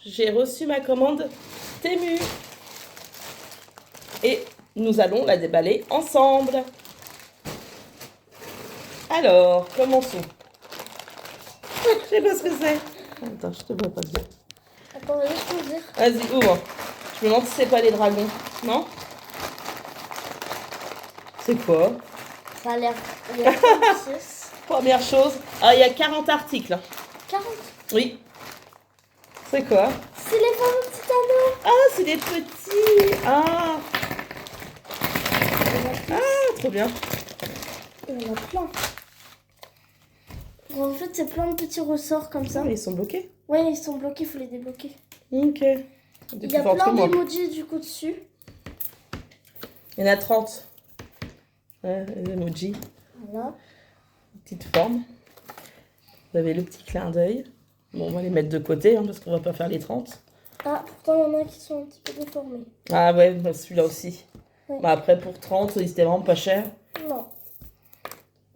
j'ai reçu ma commande Temu. Et nous allons la déballer ensemble. Alors, commençons. Je sais pas ce que c'est. Attends, je te vois pas bien. Attends, laisse me dire. Vas-y, ouvre. Je me demande si c'est pas les dragons. Non? C'est quoi? Ça a l'air... Il y a 36. Première chose. Ah, il y a 40 articles. 40. Oui. C'est quoi? C'est les fameux petits anneaux. Ah, c'est des petits. Ah, Il y en a plus. trop bien. Il y en a plein. En fait, c'est plein de petits ressorts comme ça. Ah, mais ils sont bloqués. Ouais, ils sont bloqués, il faut les débloquer. Ok. Il y a plein d'emojis du coup dessus. Il y en a 30. Ouais, les emojis. Voilà. Petite forme. Vous avez le petit clin d'œil. Bon, on va les mettre de côté, hein, parce qu'on va pas faire les 30. Ah, pourtant, il y en a qui sont un petit peu déformés. Ah ouais, bah, celui-là aussi. Ouais. Bah, après, pour 30, c'était vraiment pas cher. Non.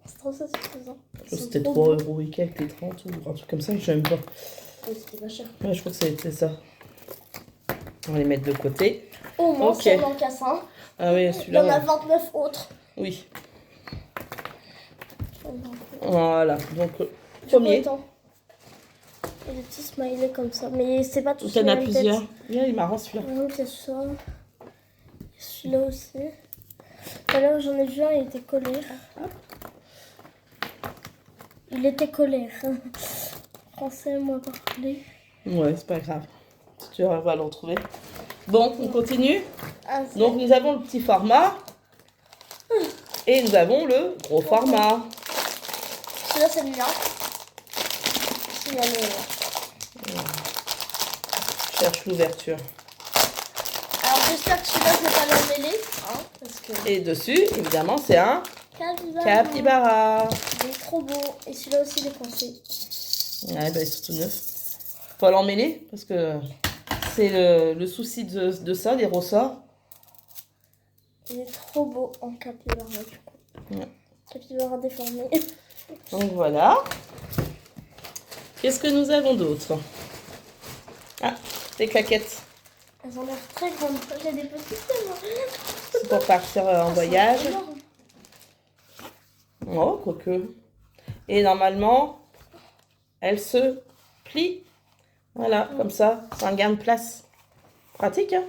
C'est trop satisfaisant. C'était 3 € et quelques, les 30 ou un truc comme ça, je sais même pas. Ouais, c'était pas cher. Ouais, je crois que c'était ça. On va les mettre de côté. Au moins, Ok. si on en casse un. Ah oui, Il y celui-là. en a 29 autres. Oui. Voilà, donc Je premier. suis content. Il y a des petits smileys comme ça. Mais c'est pas tout Il y en a la même plusieurs. tête. Il est marrant celui-là. Par exemple, il y a ça. Il y a celui-là aussi. Tout à l'heure, j'en ai vu un, il était colère. Il était colère. Français, moi, parler. Ouais, c'est pas grave. Si tu vas le retrouver. Bon, on continue. Ah, Donc nous avons le petit format. Et nous avons le gros format. celui-là, c'est le mien. Celui-là, le mien. Je cherche l'ouverture. Alors, j'espère que celui-là, je vais pas l'emmêler. Hein, parce que... Et dessus, évidemment, c'est un Capybara. capybara. Il est trop beau. Et celui-là aussi, il est foncé. Ouais, bah, ils sont tout neufs. Faut l'emmêler parce que c'est le souci de ça, des ressorts. Il est trop beau en capybara, du coup. Ouais. Capybara déformé. Donc voilà. Qu'est-ce que nous avons d'autre? Ah, des claquettes. Elles ont l'air très grandes. J'ai des petites moi. C'est pour partir en voyage. C'est énorme. Oh, quoique. Et normalement, elle se plie. Voilà, comme ça. C'est un gain de place. Pratique, hein?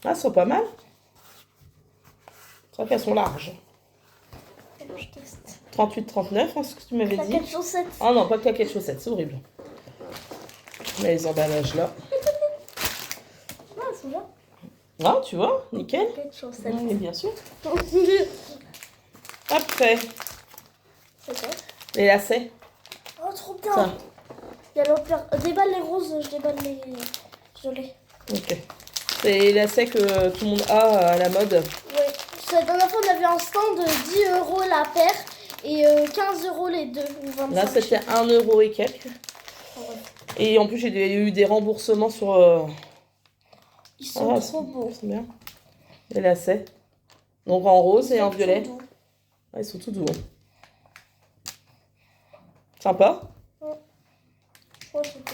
Ah, elles sont pas mal. C'est vrai qu'elles sont larges. Alors, je teste. 38,39, hein, ce que tu m'avais dit. Claquettes chaussettes. Ah non, pas de claquettes chaussettes, c'est horrible. Mais les emballages là. Ah, elles sont là. Ah, tu vois, nickel. Claquettes chaussettes. Oui, bien sûr. C'est Après, quoi? les lacets. Oh, trop bien. Ça. Il y a l'opère. Déballe les roses, je déballe les violets. Ok. C'est les lacets que tout le monde a à la mode. Ouais. La dernière fois, on avait un stand de 10 € la paire et 15 € les deux. Ou 25. Là, c'était 1 € et quelques. Oh, ouais. Et en plus, j'ai eu des remboursements sur... Ils sont Ah, trop beaux. C'est bien. Les lacets. Donc en rose Ils et en sont violet. tout doux. Ah, ils sont tout doux. Hein. Sympa. Ouais, c'est beau.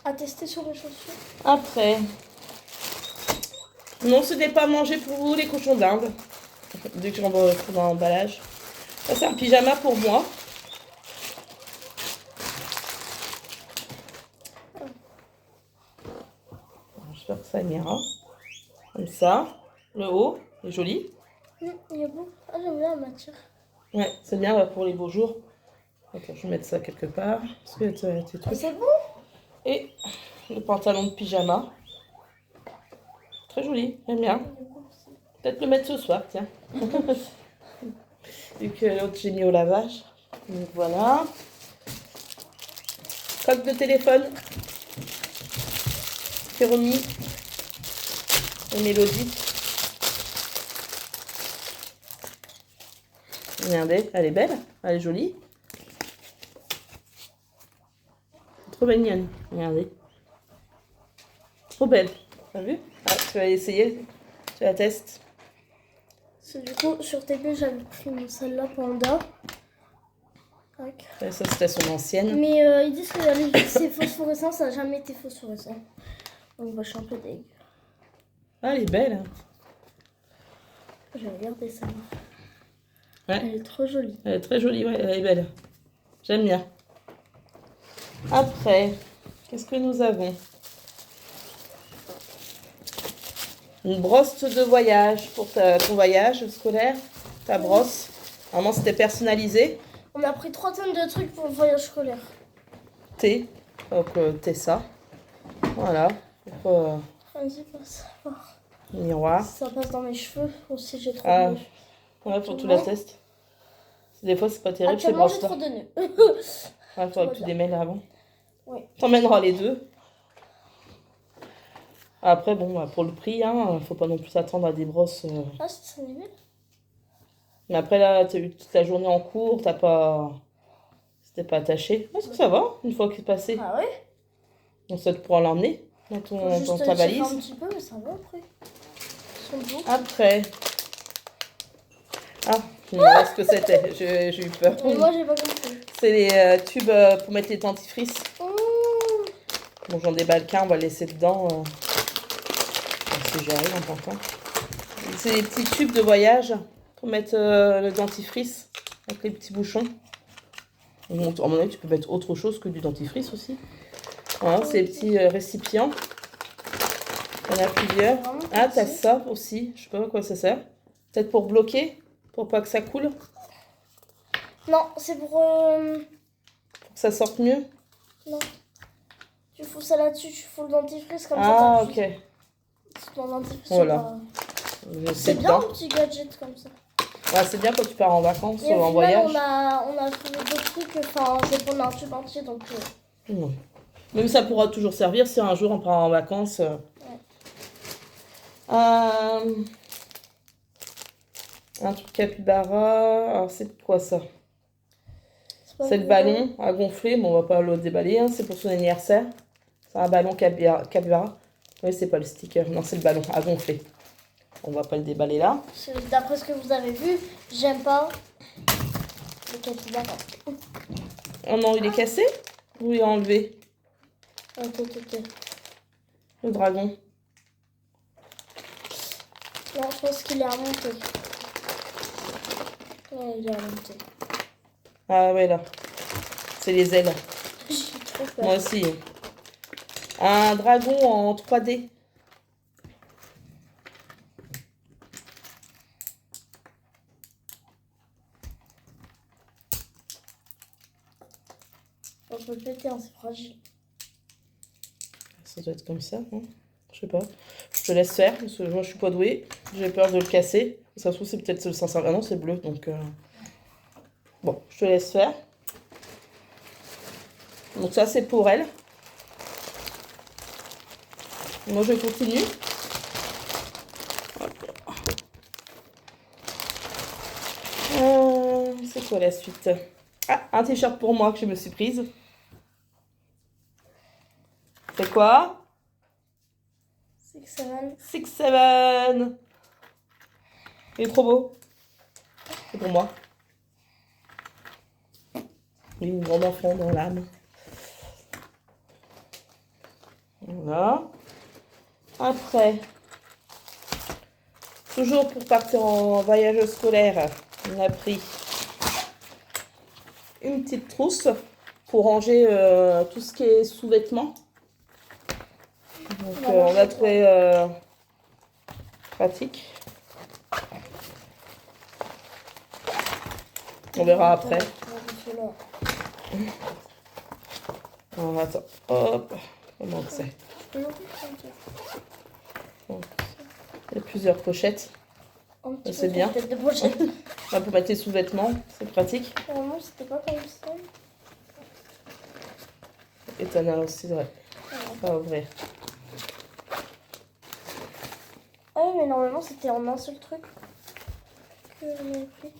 À tester sur les chaussures. Après. Non, ce n'est pas manger pour vous, les cochons d'Inde. Dès que j'en vois dans l'emballage. Ça, c'est un pyjama pour moi. J'espère que ça ira. Comme ça. Le haut est joli. Il est beau. Ah, j'aime bien la matière. Ouais, c'est bien pour les beaux jours. Attends, je vais mettre ça quelque part. Parce que tu as tes Ah, trucs. c'est beau. Et le pantalon de pyjama. Très joli, j'aime bien. Peut-être le mettre ce soir, tiens. Vu que l'autre j'ai mis au lavage. Donc voilà. Coque de téléphone. C'est remis. Et Mélodie. Regardez, elle est belle. Elle est jolie. Trop mignonne. Regardez. Trop belle. T'as vu? Ah, tu vas essayer. Tu la testes. Du coup, sur TP, j'avais pris celle-là Panda. craque. Et ça, c'était son ancienne. Mais ils disent que c'est phosphorescent, ça n'a jamais été phosphorescent. Donc bah, je suis un peu dégueu. Ah, elle est belle. Hein. Je vais regarder ça. Ouais. Elle est trop jolie. Elle est très jolie, ouais, elle est belle. J'aime bien. Après, qu'est-ce que nous avons? Une brosse de voyage pour ton voyage scolaire, ta brosse. Normalement, c'était personnalisé. On a pris 3 tonnes de trucs pour le voyage scolaire. Thé, donc thé ça. Voilà. Vas-y, passe. Miroir. Ça passe dans mes cheveux aussi, j'ai trop Ah, de nœuds. ouais, pour tout la test. Des fois, c'est pas terrible ces Actuellement, j'ai brosses-là. trop de nœuds. Ouais, faudrait que tu démêles avant. Oui. T'emmèneras les deux. Après, bon, bah, pour le prix, hein, faut pas non plus s'attendre à des brosses. Ah, c'est ça, nébule. Mais après, là, t'as eu toute la journée en cours, t'as pas. C'était pas attaché. Ouais, ça va, une fois que c'est passé. Ah ouais? Donc, ça, tu pourras l'emmener dans, Faut juste dans ta checker valise. un petit peu, mais ça va après. Ils sont beaux. Après. Ah, je me demandais ce que c'était. J'ai eu peur. Mais moi, j'ai pas compris. C'est les tubes pour mettre les dentifrices. Bon, j'en déballe qu'un, on va le laisser dedans. Si j'y arrive en partant. C'est des petits tubes de voyage pour mettre le dentifrice avec les petits bouchons. Donc, à mon avis, tu peux mettre autre chose que du dentifrice aussi. Voilà, c'est des petits récipients. Il y en a plusieurs. Ah, t'as ça aussi. Je sais pas à quoi ça sert. Peut-être pour bloquer, pour pas que ça coule. Non, c'est pour... Pour que ça sorte mieux. Non. Tu fous ça là-dessus, tu fous le dentifrice comme Ah, ça. ok. Ton dentifrice, Voilà. c'est bien un petit gadget comme ça. Ouais, c'est bien quand tu pars en vacances Et ou en au final, voyage. on a trouvé d'autres trucs, enfin, je vais prendre un tube entier, donc... Non. Même ça pourra toujours servir si un jour on part en vacances. Un truc capybara. Alors, c'est quoi ça? C'est le ballon à gonfler, mais on va pas le déballer. Hein. C'est pour son anniversaire. C'est un ballon capybara. Oui, c'est pas le sticker. Non, c'est le ballon à gonfler. On va pas le déballer là. D'après ce que vous avez vu, j'aime pas le capybara. Oh non, il est cassé? Ou il est enlevé? Ok. Le dragon. Non, je pense qu'il est remonté. Ouais, il est remonté. Ah ouais, là. C'est les ailes. J'ai trop peur. Moi aussi. Un dragon en 3D. On peut le péter, hein, c'est fragile. Ça doit être comme ça, non? Je sais pas. Je te laisse faire, parce que moi je suis pas douée. J'ai peur de le casser. Ça se trouve, c'est peut-être le 500. Ah non, c'est bleu, donc... Bon, je te laisse faire. Donc ça, c'est pour elle. Moi, je continue. C'est quoi la suite? Ah, un t-shirt pour moi que je me suis prise. C'est quoi? 6-7. 6-7. Il est trop beau. C'est pour moi. Oui, une grande enfant dans l'âme. Voilà. Après, toujours pour partir en voyage scolaire, on a pris une petite trousse pour ranger tout ce qui est sous-vêtements. Donc on a trouvé pratique. On verra après. Alors, attends, hop, comment c'est? Bon. Il y a plusieurs pochettes. C'est bien. Pour mettre les sous-vêtements, c'est pratique. Normalement, c'était pas comme ça. Et t'en as aussi, ouais. On va ouvrir. Ah oui, mais normalement, c'était en un seul truc que j'avais pris.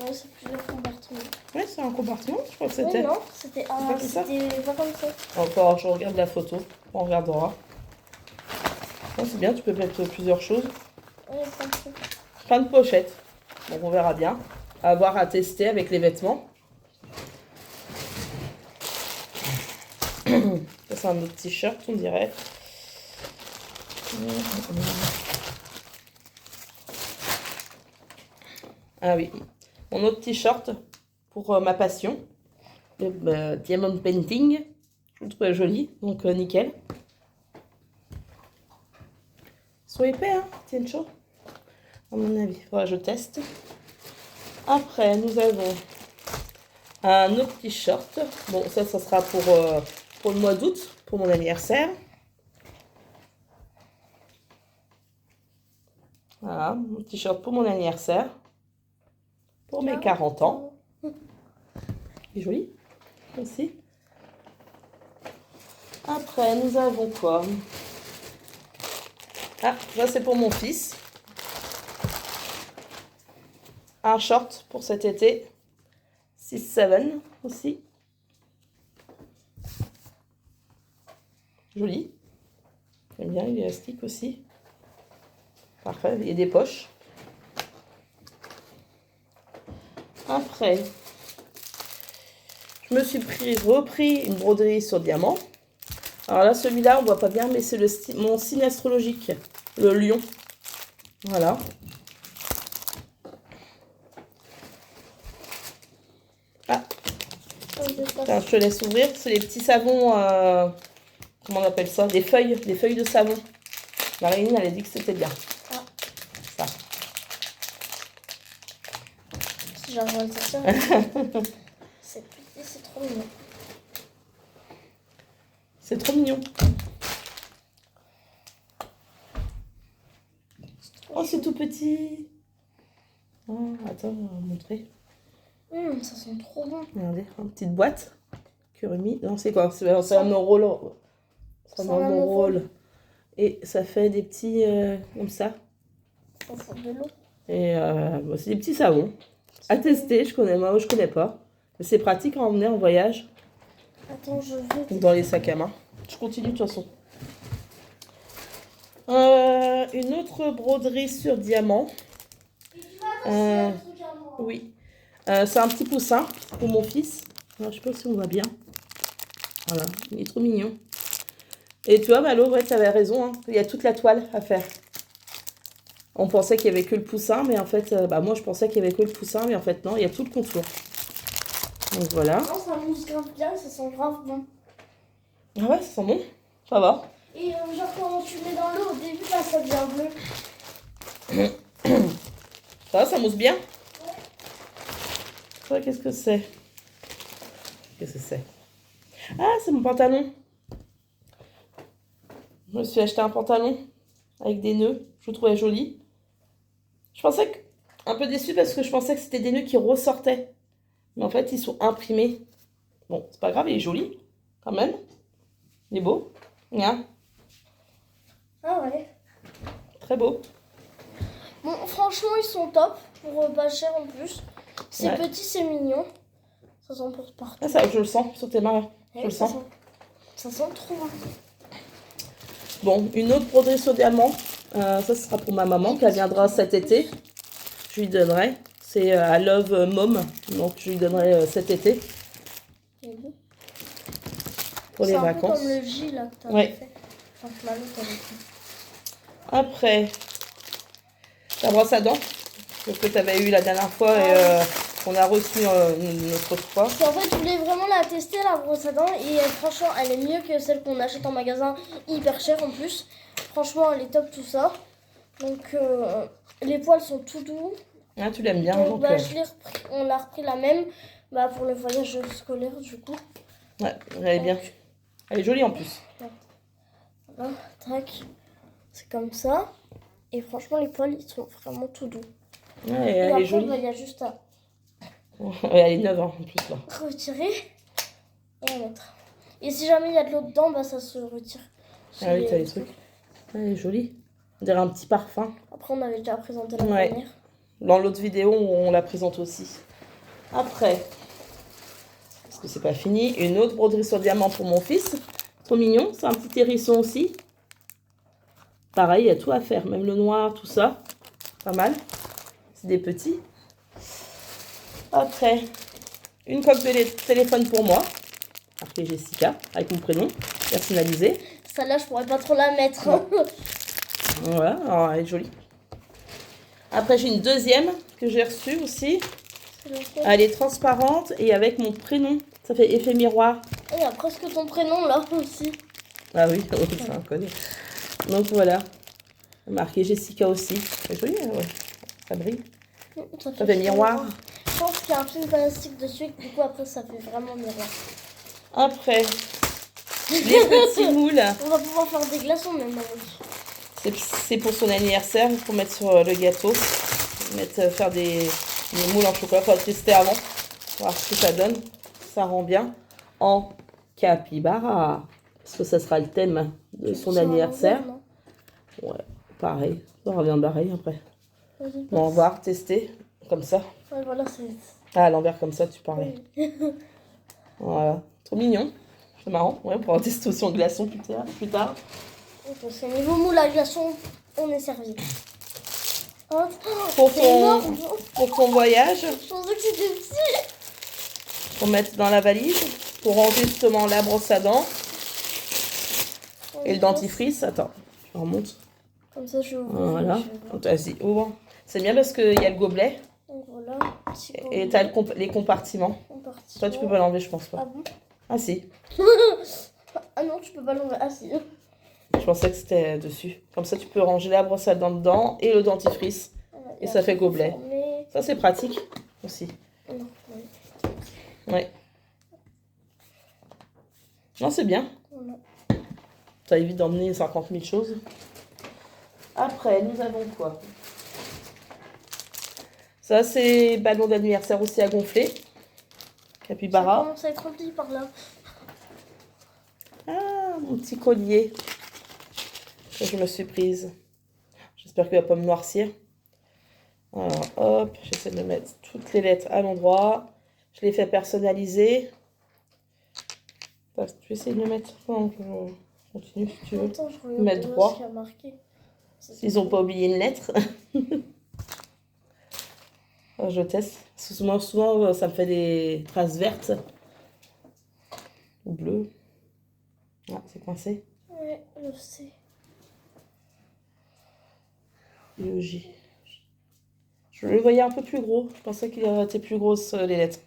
Ouais, c'est plusieurs compartiments. Oui, c'est un compartiment, je crois que Oui, c'était. non, c'était pas comme ça. Encore, je regarde la photo, on regardera. Non, c'est bien, tu peux mettre plusieurs choses. Oui, plein de trucs. Plein de pochettes. Donc on verra bien. À voir, à tester avec les vêtements. Ça, c'est un autre t-shirt, on dirait. Ah oui, mon autre t-shirt pour ma passion, le Diamond Painting. Je le trouvais joli, donc nickel. Ils sont épais, hein, tiennent chaud. À mon avis, voilà, je teste. Après, nous avons un autre t-shirt. Bon, ça sera pour le mois d'août, pour mon anniversaire. Voilà, mon t-shirt pour mon anniversaire. Pour mes 40 ans. Il est joli aussi. Après, nous avons quoi? Ah, ça c'est pour mon fils. Un short pour cet été. 6-7 aussi. Joli. J'aime bien, il est élastique aussi. Parfait, il y a des poches. Après, je me suis repris une broderie sur diamant. Alors là, celui-là, on voit pas bien, mais c'est mon signe astrologique, le lion. Voilà. Ah, tiens, je te laisse ouvrir. C'est les petits savons, comment on appelle ça? Des feuilles de savon. Marine, elle a dit que c'était bien. Ah. Ça. Si j'arrive à le sortir. C'est petit, c'est trop mignon. C'est trop mignon. Oh, c'est tout petit. Oh, attends, on va montrer. Ça sent trop bon. Regardez, une petite boîte. Kurumi. Non, c'est quoi? C'est un roll. C'est un roll. Et ça fait des petits comme ça. Au fond de l'eau. Et bon, c'est des petits savons. À tester, je connais pas. Mais c'est pratique à emmener en voyage. Attends, je vais. Dans les sacs à main. Je continue de toute façon. Une autre broderie sur diamant. Oui. C'est un petit poussin pour mon fils. Alors, je sais pas si on voit bien. Voilà, il est trop mignon. Et tu vois, Malo, ouais, tu avais raison. Hein. Il y a toute la toile à faire. On pensait qu'il n'y avait que le poussin, mais en fait, moi je pensais qu'il n'y avait que le poussin, mais en fait non, il y a tout le contour. Donc voilà. Non, ça mousse grave bien, ça sent grave bon. Ah ouais, ça sent bon. Ça va. Et genre quand tu mets dans l'eau au début, là, ça devient bleu. Ça va, ça mousse bien. Ouais. Ça, qu'est-ce que c'est? Qu'est-ce que c'est? Ah, c'est mon pantalon. Je me suis acheté un pantalon avec des nœuds. Je le trouvais joli. Je pensais que... Un peu déçue parce que je pensais que c'était des nœuds qui ressortaient. Mais en fait, ils sont imprimés. Bon, c'est pas grave, il est joli. Quand même. Il est beau. Regarde. Ah ouais. Très beau. Bon, franchement, ils sont top. Pour pas cher en plus. C'est petit, c'est mignon. Ça s'emporte partout. Ah, ça, je le sens sur tes mains. Je le sens. Ça sent trop bon. Bon, une autre broderie sur diamant. Ça, ce sera pour ma maman qui viendra cet été. Je lui donnerai. C'est à Love Mom. Donc, je lui donnerai cet été. Pour les vacances. C'est un peu comme le J là que tu avais fait. Enfin, que Malo t'avait fait. Après, ta brosse à dents. Que tu avais eu la dernière fois et qu'on a reçu une autre fois. En fait, je voulais vraiment la tester, la brosse à dents. Et franchement, elle est mieux que celle qu'on achète en magasin. Hyper chère en plus. Franchement, elle est top tout ça. Donc, les poils sont tout doux. Ah, tu l'aimes bien. Donc, on a repris la même pour le voyage scolaire du coup. Ouais, elle est bien. Elle est jolie en plus. Voilà, tac. C'est comme ça. Et franchement, les poils, ils sont vraiment tout doux. Ouais, et elle après, est jolie. il y a juste à elle est neuve en plus là. retirer et à mettre. Et si jamais il y a de l'eau dedans, ça se retire. Ah oui, t'as les trucs. Elle est jolie. On dirait un petit parfum. Après, on avait déjà présenté la première. Dans l'autre vidéo, on la présente aussi. Après, parce que c'est pas fini, une autre broderie sur diamant pour mon fils. Trop mignon. C'est un petit hérisson aussi. Pareil, il y a tout à faire. Même le noir, tout ça. Pas mal. C'est des petits. Après, une coque de téléphone pour moi. marqué Jessica, avec mon prénom, personnalisé. Celle-là, je pourrais pas trop la mettre. Voilà, alors elle est jolie. Après, j'ai une deuxième que j'ai reçue aussi. Elle est transparente et avec mon prénom. Ça fait effet miroir. Et il y a presque ton prénom là aussi. Ah oui, c'est un connu. Donc voilà. Marqué Jessica aussi. C'est joli, hein, ouais. Ça brille. Ça fait miroir. Je pense qu'il y a un film plastique dessus et que du coup après ça fait vraiment miroir. Après, les petits moules. On va pouvoir faire des glaçons maintenant. C'est pour son anniversaire. Il faut mettre sur le gâteau. Faire des moules en chocolat. Il faut tester avant. Voir ce que ça donne. Ça rend bien. En capybara. Parce que ça sera le thème de son anniversaire. Ouais, pareil. Ça revient pareil après. On va voir, tester. Comme ça. Ouais, voilà, c'est... Ah, à l'envers comme ça, tu parlais. Oui. Voilà. Trop mignon. C'est marrant. Ouais, on pourra tester aussi en glaçon plus tard. Parce que niveau moule à glaçons, on est servi. Oh, Pour ton voyage, je pensais que c'était petit. pour mettre dans la valise, pour ranger justement la brosse à dents et le dentifrice. Attends, je remonte. Comme ça, je ouvre. Voilà. Vas-y, ouvre. C'est bien parce qu'il y a le gobelet. Donc voilà. Et tu as les compartiments. Toi, tu peux pas l'enlever, je pense pas. Ah bon? Ah si. Ah non, tu peux pas l'enlever. Ah si. Je pensais que c'était dessus. Comme ça, tu peux ranger la brosse à dents dedans et le dentifrice. Et ça fait gobelet. Ça, c'est pratique aussi. Non, Ouais. Non, c'est bien. voilà. Ça évite d'emmener 50 000 choses. Après, nous avons quoi? Ça, c'est ballon d'anniversaire aussi à gonfler. Ça Capybara. commence à être rempli par là. Ah, mon petit collier. Que je me suis prise. J'espère qu'il va pas me noircir. Alors, hop, j'essaie de mettre toutes les lettres à l'endroit. Je l'ai fait personnaliser. Tu essaies de le mettre. Non, je continue si tu veux. Attends, je regarde Mettre droit. ce qu'il y a marqué. S'ils n'ont pas oublié une lettre. Je teste. Souvent, ça me fait des traces vertes. Ou bleues. Ah, c'est coincé. Ouais, je sais. Le J. Je le voyais un peu plus gros. Je pensais qu'il aurait été plus grosse les lettres.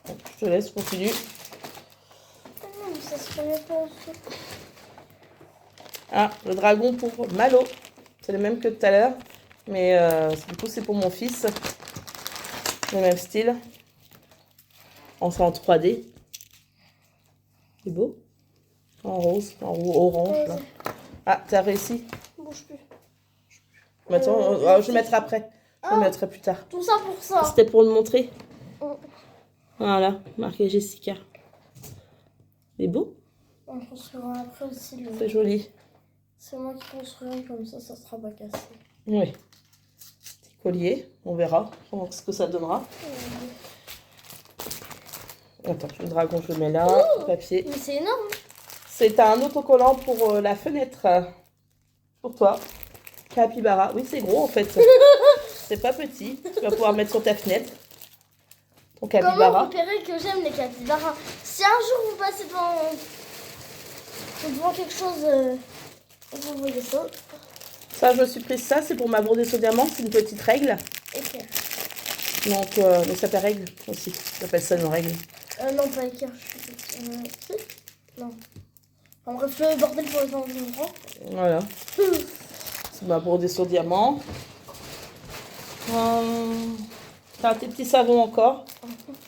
Bon, je te laisse, continue. Ah non, mais ça se fait pas aussi. Ah, le dragon pour Malo. C'est le même que tout à l'heure. Mais du coup, c'est pour mon fils. Le même style. En 3D. C'est beau. En rose, en orange. Là. Ah, t'as réussi? Bouge plus. Attends, je mettrai après. Je le mettrai plus tard. Tout ça pour ça. C'était pour le montrer. Oh. Voilà, marqué Jessica. C'est beau. On construira après aussi le... C'est joli. C'est moi qui construirai comme ça sera pas cassé. Oui. Petit collier. On verra ce que ça donnera. Attends, le dragon, je le mets là. Oh, papier. mais c'est énorme. C'est un autocollant pour la fenêtre. Pour toi. Capybara. Oui, c'est gros en fait. C'est pas petit. Tu vas pouvoir mettre sur ta fenêtre. Ton Comment capybara. repérer que j'aime les capybaras? Si un jour vous passez devant quelque chose, vous voyez ça. Ça, je me suis prise ça. C'est pour ma brodée sur diamant. C'est une petite règle. Équerre. Donc, mais ça fait règle aussi. J'appelle ça une règle. Non, pas équerre. Si. Non. En bref, le bordel pour les enfants. Voilà. C'est ma brodée sur diamant. T'as tes petits savons encore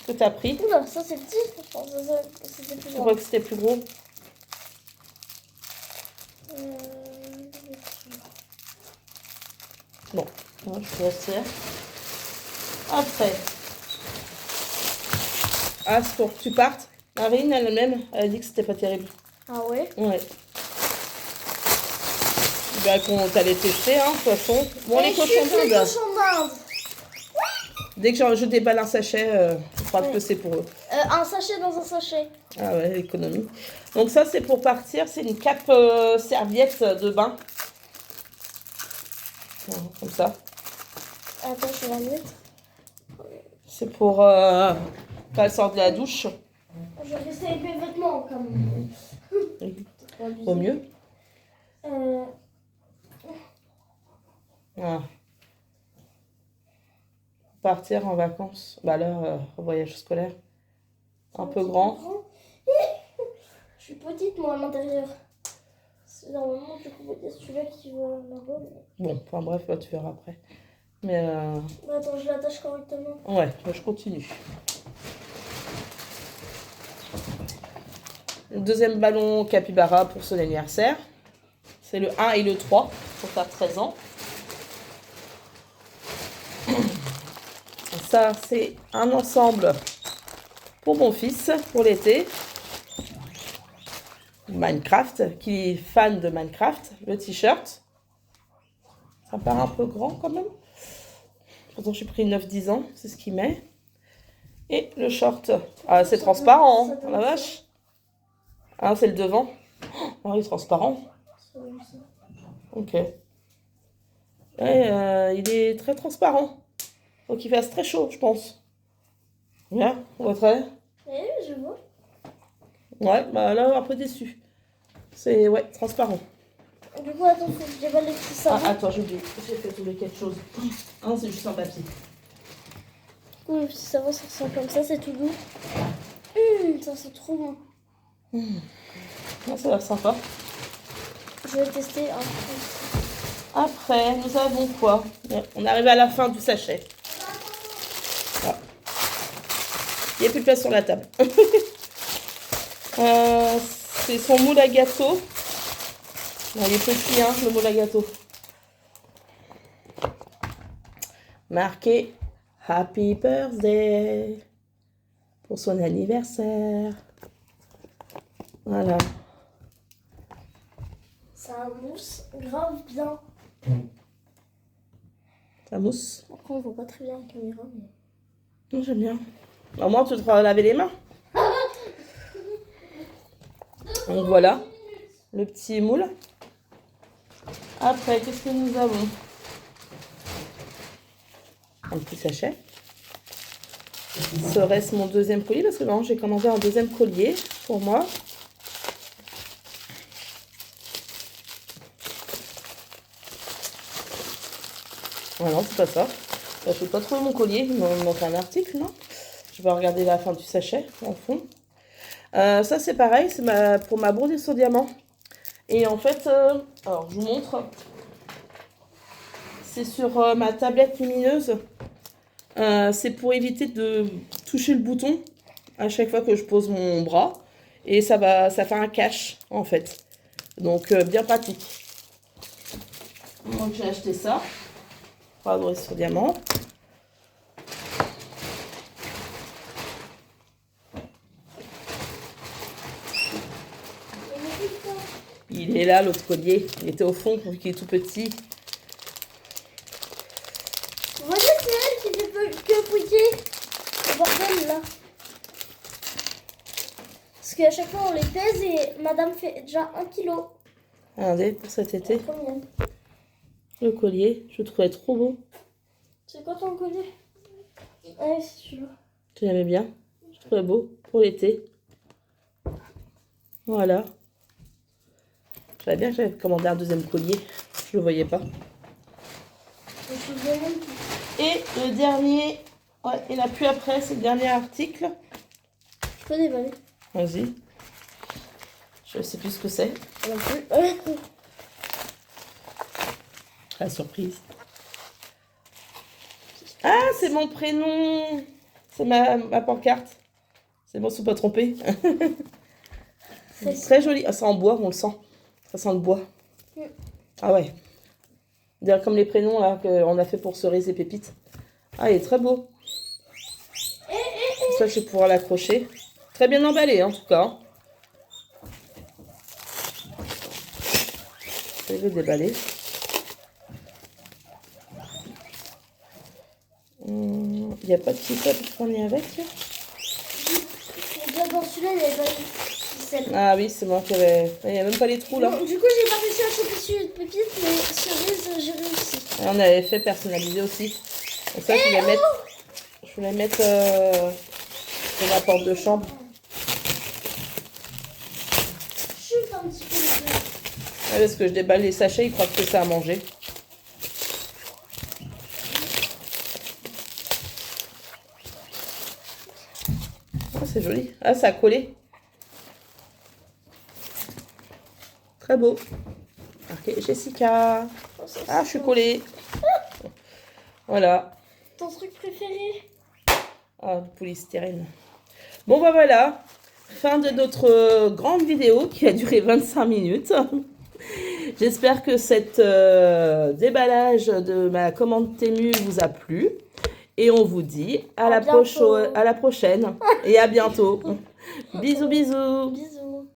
que t'as pris. Oula, ça c'est petit. Je pense que c'était plus Je grand. crois que c'était plus gros. Bon, je te laisse faire. Après. Ah, c'est pour que tu partes. Marine, elle-même, elle a dit que c'était pas terrible. Ah ouais? Ouais. Bah, qu'on t'allait tester, hein, de toute façon. Bon, les cochons d'Inde. Dès que je déballe un sachet, je crois que c'est pour eux. Un sachet dans un sachet. Ah ouais, l'économie. Donc ça, c'est pour partir. C'est une cape serviette de bain. Voilà, comme ça. Attends, je vais la mettre. C'est pour quand elle sort de la douche. Je vais rester avec mes vêtements quand même. Au mieux. Euh, Voilà. Partir en vacances. Bah là, en voyage scolaire. Un peu grand. Je suis petite moi à l'intérieur. C'est normalement du coup c'est celui-là qui va là-bas. Bon, enfin bref, bah, tu verras après. Mais Bah, attends, je l'attache correctement. ouais, bah, je continue. Le deuxième ballon capybara pour son anniversaire. C'est le 1 et le 3 pour faire 13 ans. Ça, c'est un ensemble pour mon fils pour l'été. Minecraft, qui est fan de Minecraft. Le t-shirt. Ça paraît un peu grand quand même. Pourtant, j'ai pris 9-10 ans, c'est ce qu'il met. Et le short. Ah, c'est transparent, hein, la vache. Ah, c'est le devant. Oh, il est transparent. Ok. Et, il est très transparent. Faut qu'il fasse très chaud, je pense. Bien, on voit très. Oui, je vois. Ouais, bah là, un peu déçu. C'est, ouais, transparent. Du coup, attends, faut que je déballe les petits savons. Ah, attends, j'ai fait tomber quelque chose. Ah, c'est juste un papier. Du coup, les petits savons, ça ressemble comme ça, c'est tout doux. Ça, c'est trop bon. Ah, ça a l'air sympa. Je vais tester un peu. Après, nous avons quoi? On arrive à la fin du sachet. Ah. Il n'y a plus de place sur la table. C'est son moule à gâteau. Non, il est petit, hein, le moule à gâteau. Marqué Happy Birthday pour son anniversaire. Voilà. Ça mousse grave bien. Ça mousse. Après, on voit pas très bien la caméra, mais... Non, j'aime bien. Au moins, tu te feras laver les mains. Donc voilà, le petit moule. Après, qu'est-ce que nous avons? Un petit sachet. Serait-ce mon deuxième colis? Parce que non, j'ai commandé un deuxième collier pour moi. Ah non, c'est pas ça. Je n'ai pas trouvé mon collier. Il me manque un article, non? Je vais regarder la fin du sachet, en fond. Ça, c'est pareil. C'est pour ma brodée sur diamant. Et en fait, alors je vous montre. C'est sur ma tablette lumineuse. C'est pour éviter de toucher le bouton à chaque fois que je pose mon bras. Et ça fait un cache, en fait. Donc, bien pratique. Donc, j'ai acheté ça. Pour la brodée sur diamant. Il est là, l'autre collier. Il était au fond, vu qu'il est tout petit. Vous voyez, c'est elle qui fait que fouiller. Le bordel, là. Parce qu'à chaque fois, on les pèse et madame fait déjà 1 kilo. Regardez, pour cet été, Combien? le collier. Je le trouvais trop beau. C'est quoi ton collier? Ouais, c'est celui-là. Tu l'aimais bien? Je le trouvais beau pour l'été. Voilà. Je savais bien que j'avais commandé un deuxième collier. Je le voyais pas. Je me souviens même plus. Et le dernier, ouais, il n'y en a plus après, c'est le dernier article. Je peux déballer. Vas-y. Je sais plus ce que c'est. Non plus. La surprise. Ah, c'est mon prénom. C'est ma pancarte. C'est bon, je ne suis pas trompée. C'est très joli. Ah, c'est en bois, on le sent. Ça sent le bois. Ah ouais. On dirait comme les prénoms là qu'on a fait pour Cerise et Pépite. Ah, il est très beau. Ça, je vais pouvoir l'accrocher. Très bien emballé, en tout cas. Je vais le déballer. Il n'y a pas de ficelle pour fournir avec. Déjà dans celui-là, il n'y avait pas de ficelle. Ah oui, c'est moi qui avais... Il n'y a même pas les trous là. Bon, du coup, j'ai pas réussi à choper celui de Pépite, mais Cerise, j'ai réussi. Et on avait fait personnaliser aussi. Et ça, je voulais mettre... de ma porte de chambre. Chute un petit peu. Ouais, parce que je déballe les sachets, ils croient que c'est ça à manger. Ah, c'est joli. Ah, ça a collé. Très beau. Marqué Jessica. Ah, je suis collée. Voilà. Ton truc préféré? Ah, le polystyrène. Bon, bah voilà. Fin de notre grande vidéo qui a duré 25 minutes. J'espère que cet déballage de ma commande Temu vous a plu. Et on vous dit à la prochaine et à bientôt. Bisous, bisous. Bisous.